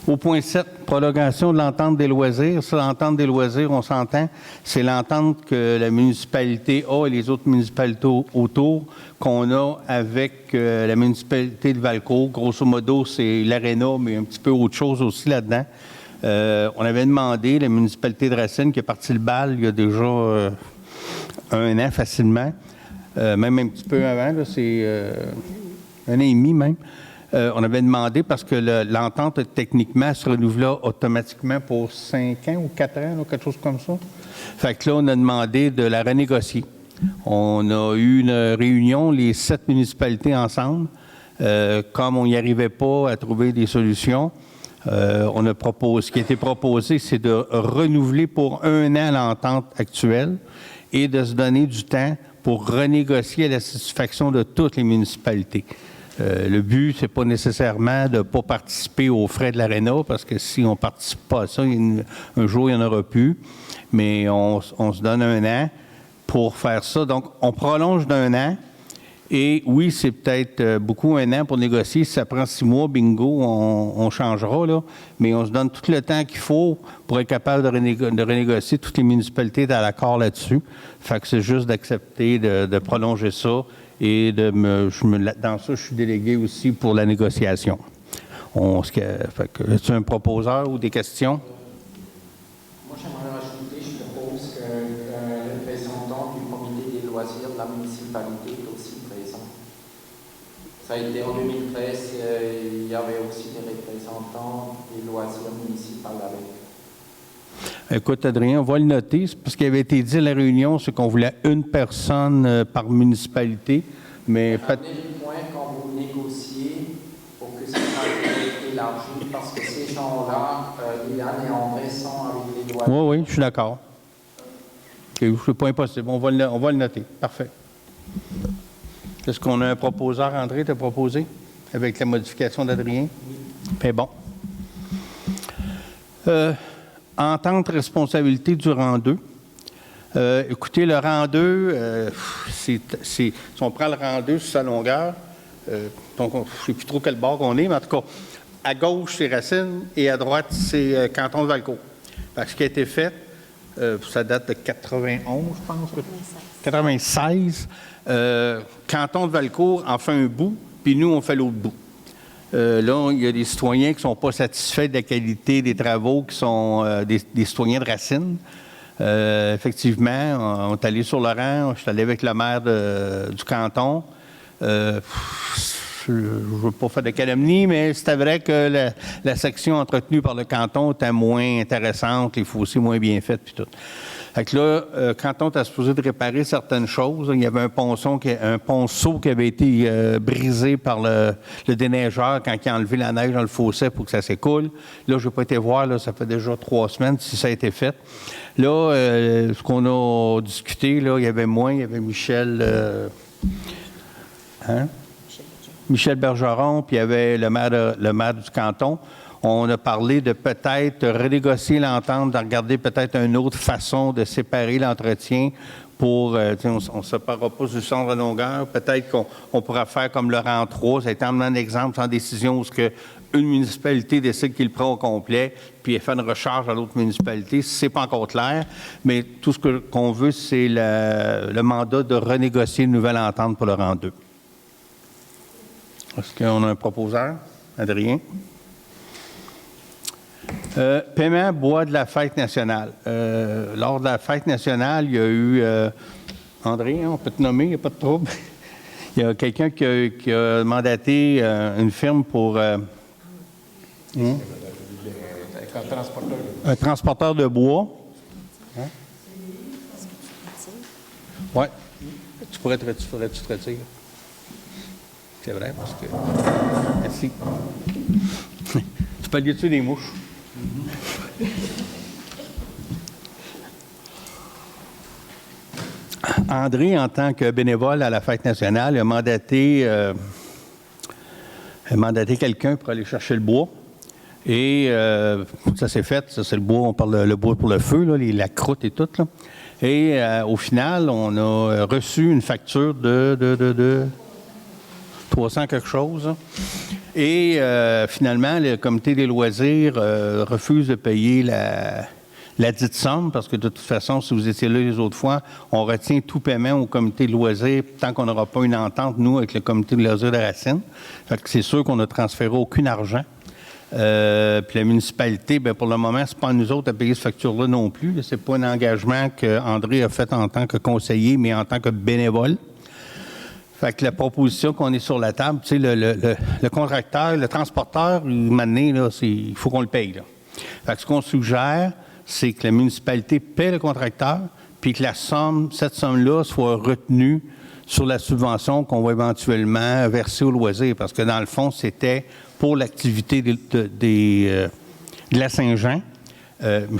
S1: Au point 7, prolongation de l'entente des loisirs. Ça, l'entente des loisirs, on s'entend, c'est l'entente que la municipalité a et les autres municipalités autour qu'on a avec la municipalité de Valcourt. Grosso modo, c'est l'aréna, mais un petit peu autre chose aussi là-dedans. On avait demandé, la municipalité de Racine, qui a parti le bal il y a déjà 1 an facilement, même un petit peu avant, là, c'est 1 an et demi même. On avait demandé parce que l'entente, techniquement, se renouvelait automatiquement pour 5 ans ou 4 ans, là, quelque chose comme ça. Fait que là, on a demandé de la renégocier. On a eu une réunion, les 7 municipalités ensemble. Comme on n'y arrivait pas à trouver des solutions, on a proposé, ce qui a été proposé, c'est de renouveler pour 1 an l'entente actuelle et de se donner du temps pour renégocier à la satisfaction de toutes les municipalités. Le but, c'est pas nécessairement de ne pas participer aux frais de l'aréna, parce que si on ne participe pas à ça, un jour, il n'y en aura plus. Mais on se donne 1 an pour faire ça. Donc, on prolonge d'1 an. Et oui, c'est peut-être beaucoup 1 an pour négocier. Si ça prend 6 mois, bingo, on changera, là. Mais on se donne tout le temps qu'il faut pour être capable de renégocier. Toutes les municipalités sont à l'accord là-dessus. Fait que c'est juste d'accepter de prolonger ça. Et dans ça, je suis délégué aussi pour la négociation. Est-ce un proposeur ou des questions?
S4: Moi, j'aimerais rajouter, je propose que le représentant du comité des loisirs de la municipalité est aussi présent. Ça a été en 2013, il y avait aussi des représentants des loisirs municipaux avec.
S1: Écoute, Adrien, on va le noter. C'est parce qu'il avait été dit à la réunion, c'est qu'on voulait 1 personne par municipalité. Mais
S4: amenez le point quand vous négociez pour que ça soit élargi, parce que ces gens-là, il y en a en récent avec les loisirs.
S1: Oui, je suis d'accord. Okay, c'est pas impossible. On va le noter. Parfait. Est-ce qu'on a un proposeur, André, t'as proposé, avec la modification d'Adrien? Oui. C'est bon. Entente responsabilité du rang 2. Écoutez, le rang 2, si on prend le rang 2 sur sa longueur, donc je ne sais plus trop quel bord on est, mais en tout cas, à gauche, c'est Racine et à droite, c'est Canton de Valcourt. Parce que ce qui a été fait, ça date de 91, je pense. 96. Canton de Valcourt en fait un bout, puis nous, on fait l'autre bout. Là, il y a des citoyens qui ne sont pas satisfaits de la qualité des travaux, qui sont des citoyens de Racine. Effectivement, on est allé sur le rang, je suis allé avec le maire du canton. Je ne veux pas faire de calomnie, mais c'était vrai que la section entretenue par le canton était moins intéressante, les fossés moins bien faites, puis tout. Fait que là, quand on était supposé de réparer certaines choses, il y avait un ponceau qui avait été brisé par le déneigeur quand il a enlevé la neige dans le fossé pour que ça s'écoule. Là, je n'ai pas été voir, là, ça fait déjà 3 semaines si ça a été fait. Là, ce qu'on a discuté, là, il y avait moi, il y avait Michel... Michel Bergeron, puis il y avait le maire du canton. On a parlé de peut-être renégocier l'entente, de regarder peut-être une autre façon de séparer l'entretien pour, on ne séparera pas du centre de longueur. Peut-être qu'on pourra faire comme le rang 3. Ça a été un exemple sans décision où une municipalité décide qu'il le prend au complet, puis elle fait une recharge à l'autre municipalité. C'est pas encore clair, mais tout ce qu'on veut, c'est le mandat de renégocier une nouvelle entente pour le rang 2. Est-ce qu'on a un proposeur? Adrien? Paiement bois de la fête nationale. Lors de la fête nationale, il y a eu... André, on peut te nommer, il n'y a pas de trouble. Il y a quelqu'un qui a mandaté une firme pour... un transporteur de bois. Hein? Oui. Tu pourrais-tu te retirer? C'est vrai, parce que... Merci. Tu peux aller dessus des mouches. André, en tant que bénévole à la Fête nationale, a mandaté quelqu'un pour aller chercher le bois. Et ça s'est fait. Ça, c'est le bois, on parle le bois pour le feu, là, la croûte et tout. Là. Et au final, on a reçu une facture de 300 quelque chose. Et finalement, le comité des loisirs refuse de payer la dite somme, parce que de toute façon, si vous étiez là les autres fois, on retient tout paiement au comité de loisirs tant qu'on n'aura pas une entente, nous, avec le comité de loisirs de Racine. Fait que c'est sûr qu'on n'a transféré aucun argent. Puis la municipalité, bien, pour le moment, c'est pas à nous autres à payer cette facture-là non plus. C'est pas un engagement qu'André a fait en tant que conseiller, mais en tant que bénévole. Fait que la proposition qu'on est sur la table, tu sais, le contracteur, le transporteur, maintenant, là, il faut qu'on le paye. Là. Fait que ce qu'on suggère, c'est que la municipalité paie le contracteur, puis que cette somme-là soit retenue sur la subvention qu'on va éventuellement verser au loisir. Parce que dans le fond, c'était pour l'activité de la Saint-Jean. On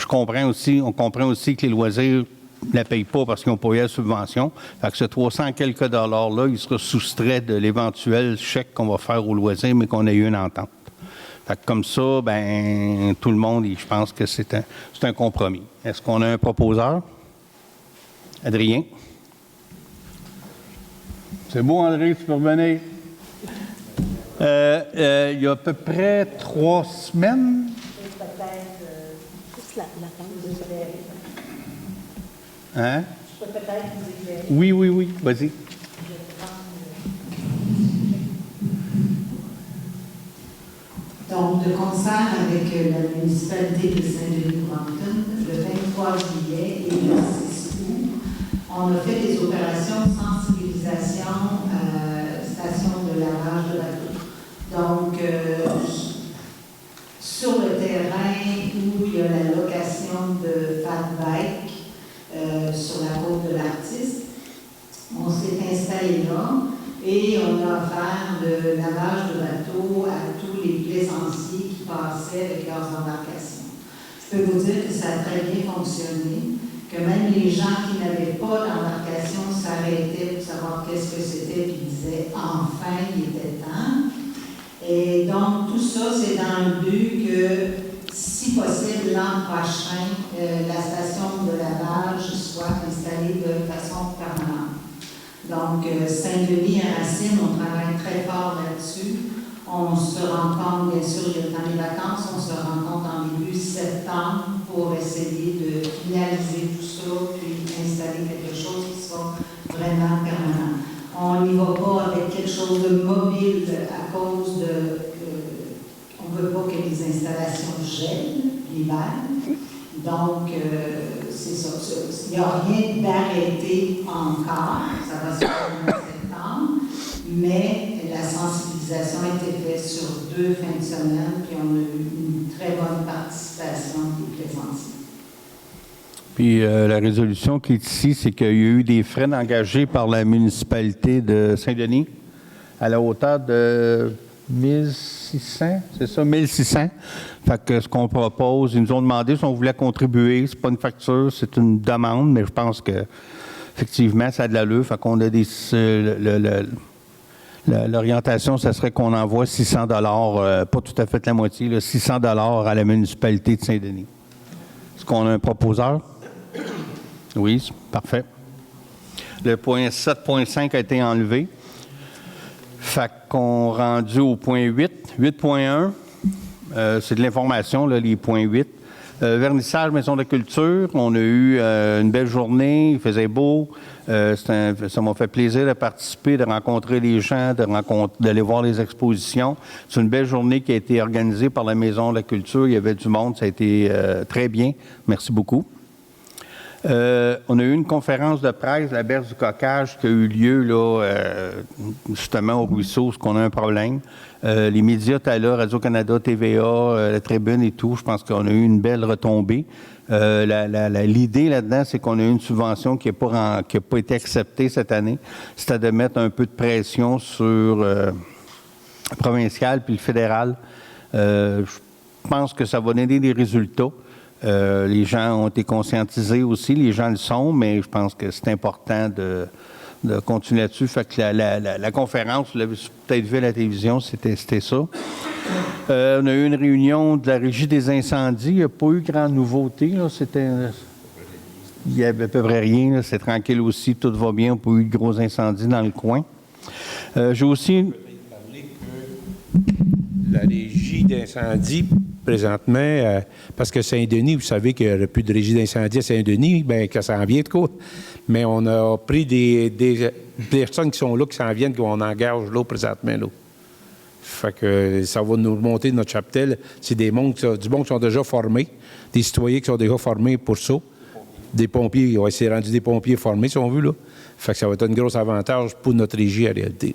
S1: comprend aussi que les loisirs ne la payent pas parce qu'ils n'ont pas eu la subvention. Fait que ce 300 quelques dollars-là, il sera soustrait de l'éventuel chèque qu'on va faire au loisir, mais qu'on a eu une entente. Fait que comme ça, ben tout le monde, je pense que c'est un compromis. Est-ce qu'on a un proposeur? Adrien? C'est beau, André, tu peux revenir. Il y a à peu près 3 semaines.
S6: Peut-être l'attente de
S1: Hein?
S6: Je peux peut-être vous éclairer.
S1: Oui, vas-y.
S12: Donc, de concert avec la municipalité de Saint-Denis-Brampton, le 23 juillet et le 6 août, on a fait des opérations de sensibilisation station de lavage de bateau. Donc, sur le terrain où il y a la location de fat bike sur la côte de l'Artiste, on s'est installé là. Et on a offert le lavage de bateau à tous les plaisanciers qui passaient avec leurs embarcations. Je peux vous dire que ça a très bien fonctionné, que même les gens qui n'avaient pas d'embarcation s'arrêtaient pour savoir qu'est-ce que c'était, puis disaient « enfin, il était temps ». Et donc, tout ça, c'est dans le but que, si possible, l'an prochain, la station de lavage soit installée de façon permanente. Donc, Saint-Denis et Racine, on travaille très fort là-dessus. On se rencontre, bien sûr, dans les vacances, on se rencontre en début septembre pour essayer de finaliser tout ça, puis installer quelque chose qui soit vraiment permanent. On n'y va pas avec quelque chose de mobile à cause de... on ne veut pas que les installations gèlent l'hiver. Donc, c'est ça. Il n'y a rien d'arrêté encore. Ça va se faire en septembre. Mais la sensibilisation a été faite sur 2 fins de semaine, puis on a eu une très bonne participation des plaisanciers.
S1: Puis la résolution qui est ici, c'est qu'il y a eu des frais engagés par la municipalité de Saint-Denis à la hauteur de 1600, c'est ça, 1600. Fait que ce qu'on propose, ils nous ont demandé si on voulait contribuer. C'est pas une facture, c'est une demande, mais je pense que effectivement, ça a de l'allure. Fait qu'on a des... L'orientation, ça serait qu'on envoie 600 $, pas tout à fait la moitié, là, 600 $ à la municipalité de Saint-Denis. Est-ce qu'on a un proposeur? Oui, c'est parfait. Le point 7.5 a été enlevé. Fait qu'on rendu au point 8. 8.1, c'est de l'information, là, les points 8. Vernissage Maison de la Culture, on a eu une belle journée, il faisait beau. Ça m'a fait plaisir de participer, de rencontrer les gens, d'aller voir les expositions. C'est une belle journée qui a été organisée par la Maison de la Culture. Il y avait du monde, ça a été très bien. Merci beaucoup. On a eu une conférence de presse, la Berge du Coquage, qui a eu lieu là, justement au Ruisseau, parce qu'on a un problème. Les médias étaient là, Radio-Canada, TVA, la Tribune et tout. Je pense qu'on a eu une belle retombée. L'idée là-dedans, c'est qu'on a eu une subvention qui n'a pas été acceptée cette année. C'était de mettre un peu de pression sur le provincial puis le fédéral. Je pense que ça va donner des résultats. Les gens ont été conscientisés aussi, les gens le sont, mais je pense que c'est important de continuer là-dessus. Fait que la conférence, vous l'avez peut-être vu à la télévision, c'était ça. On a eu une réunion de la Régie des incendies. Il n'y a pas eu grande nouveauté. Là. Il n'y avait à peu près rien. Là. C'est tranquille aussi, tout va bien. Il n'y a pas eu de gros incendies dans le coin. J'ai aussi...
S13: La régie d'incendie, présentement, parce que Saint-Denis, vous savez qu'il n'y a plus de régie d'incendie à Saint-Denis, bien que ça en vient de quoi. Mais on a pris des personnes qui sont là, qui s'en viennent, qu'on engage là présentement. Là. Fait que ça va nous remonter notre chapelle. C'est du monde qui sont déjà formés, des citoyens qui sont déjà formés pour ça. Des pompiers, ouais, c'est rendu des pompiers formés, si on veut, là. Fait que ça va être un gros avantage pour notre régie en réalité.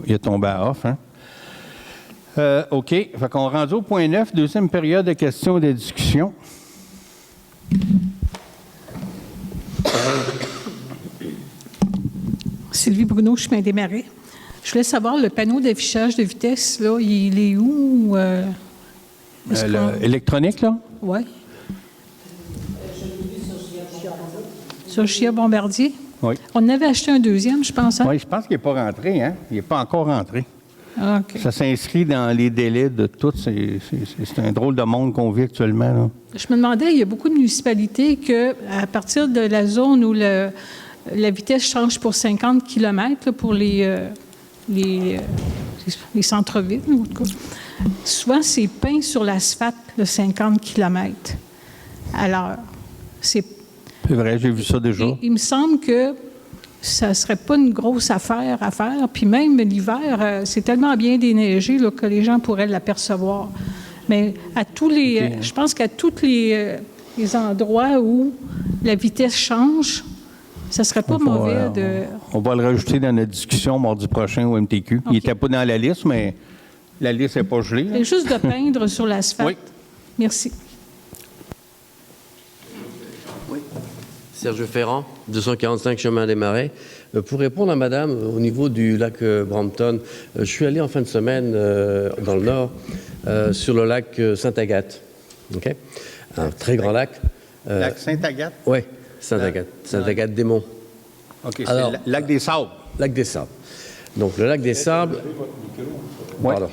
S1: Il est tombé à off, hein? OK. Fait qu'on est rendu au point 9, deuxième période de questions et de discussions.
S9: Sylvie Bruno, chemin des Marais. Je voulais savoir, le panneau d'affichage de vitesse, là, il est où?
S1: Électronique, là?
S9: Oui. Sur Chia Bombardier?
S1: Oui.
S9: On avait acheté un deuxième, je pense. Hein?
S1: Oui, je pense qu'il n'est pas rentré, hein? Il n'est pas encore rentré.
S9: Ah, OK.
S1: Ça s'inscrit dans les délais de tout. C'est un drôle de monde qu'on vit actuellement, là.
S9: Je me demandais, il y a beaucoup de municipalités que, à partir de la zone où la vitesse change pour 50 km là, pour les centres-villes, en tout cas, souvent c'est peint sur l'asphalte, le 50 km à l'heure. C'est
S1: vrai, j'ai vu ça déjà.
S9: Il me semble que ça ne serait pas une grosse affaire à faire. Puis même l'hiver, c'est tellement bien déneigé là, que les gens pourraient l'apercevoir. Mais à tous les, je pense qu'à tous les endroits où la vitesse change, ça ne serait pas mauvais de...
S1: On va le rajouter dans notre discussion mardi prochain au MTQ. Okay. Il n'était pas dans la liste, mais la liste n'est pas gelée.
S9: C'est juste de peindre sur l'asphalte.
S1: Oui.
S9: Merci.
S3: Serge Ferrand, 245 chemin des Marais. Pour répondre à madame, au niveau du lac Brampton, je suis allé en fin de semaine dans le nord, sur le lac Sainte-Agathe. OK? Un très grand lac.
S1: Lac Sainte-Agathe?
S3: Oui, Sainte-Agathe. Sainte-Agathe-des-Monts.
S1: OK,
S3: Alors,
S1: c'est le lac des Sables.
S3: Lac des Sables. Donc, le lac des Sables... Pardon.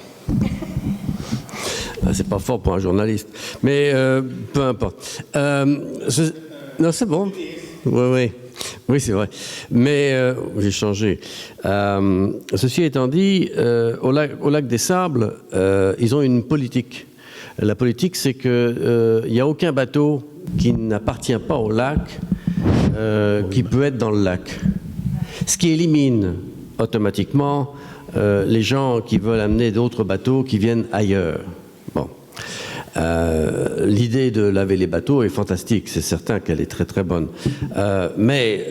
S3: C'est pas fort pour un journaliste. Mais peu importe. Non, c'est bon. Oui. Oui, c'est vrai. Mais j'ai changé. Ceci étant dit, au lac des Sables, ils ont une politique. La politique, c'est qu'il n'y a aucun bateau qui n'appartient pas au lac qui peut être dans le lac. Ce qui élimine automatiquement les gens qui veulent amener d'autres bateaux qui viennent ailleurs. Bon. L'idée de laver les bateaux est fantastique, c'est certain qu'elle est très très bonne. Mais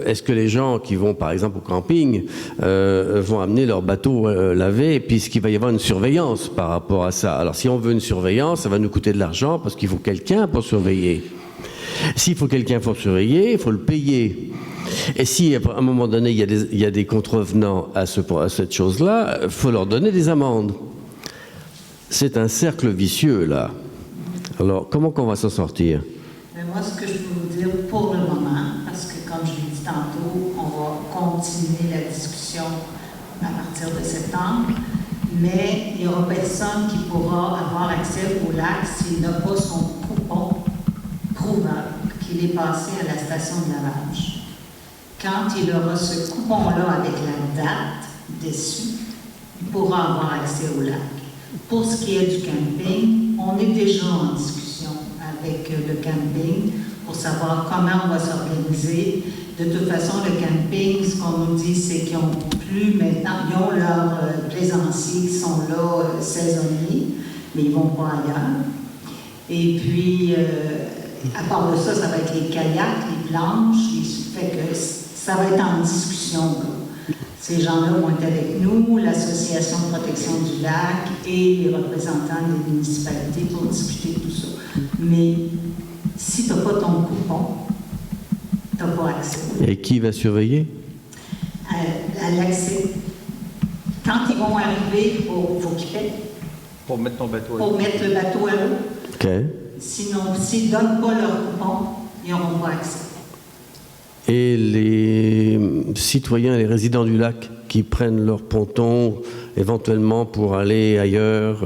S3: est-ce que les gens qui vont par exemple au camping vont amener leur bateau lavé, puisqu'il va y avoir une surveillance par rapport à ça? Alors si on veut une surveillance, ça va nous coûter de l'argent parce qu'il faut quelqu'un pour surveiller. S'il faut quelqu'un pour surveiller, il faut le payer. Et si à un moment donné il y a des contrevenants à cette chose-là, il faut leur donner des amendes. C'est un cercle vicieux, là. Alors, comment qu'on va s'en sortir?
S12: Mais moi, ce que je peux vous dire pour le moment, parce que comme je l'ai dit tantôt, on va continuer la discussion à partir de septembre, mais il n'y aura personne qui pourra avoir accès au lac s'il n'a pas son coupon prouvant qu'il est passé à la station de lavage. Quand il aura ce coupon-là avec la date dessus, il pourra avoir accès au lac. Pour ce qui est du camping, on est déjà en discussion avec le camping pour savoir comment on va s'organiser. De toute façon, le camping, ce qu'on nous dit, c'est qu'ils n'ont plus maintenant, ils ont leurs plaisanciers qui sont là saisonniers, mais ils ne vont pas ailleurs. Et puis, à part de ça, ça va être les kayaks, les planches, fait que ça va être en discussion, là. Ces gens-là vont être avec nous, l'Association de protection du lac et les représentants des municipalités pour discuter de tout ça. Mais si tu n'as pas ton coupon, tu n'as pas accès.
S3: Et qui va surveiller?
S12: À l'accès. Quand ils vont arriver, il faut qu'ils paient.
S1: Pour mettre ton bateau à l'eau.
S12: Pour mettre le bateau à l'eau.
S3: OK.
S12: Sinon, s'ils ne donnent pas leur coupon, ils n'auront pas accès.
S3: Et les citoyens et les résidents du lac qui prennent leur ponton éventuellement pour aller ailleurs,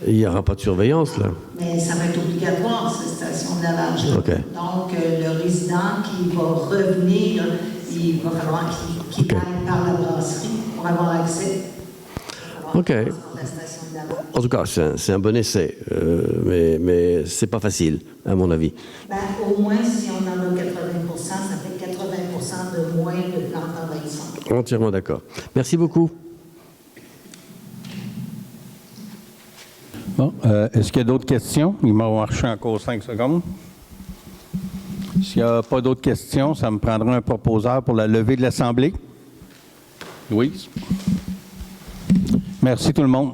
S3: il n'y aura pas de surveillance là?
S12: Mais ça va être obligatoire, cette station de lavage.
S3: Okay.
S12: Donc, le résident qui va revenir, il va falloir qu'il aille par la brasserie pour avoir accès.
S3: OK. En tout cas, c'est un bon essai, mais c'est pas facile, à mon avis.
S12: Ben, au moins, si on en a 80%, ça fait 80% de moins de plans d'envahissement.
S3: Entièrement d'accord. Merci beaucoup.
S1: Bon, est-ce qu'il y a d'autres questions? Il m'a marché encore 5 secondes. S'il n'y a pas d'autres questions, ça me prendra un proposeur pour la levée de l'Assemblée. Louise. Merci tout le monde.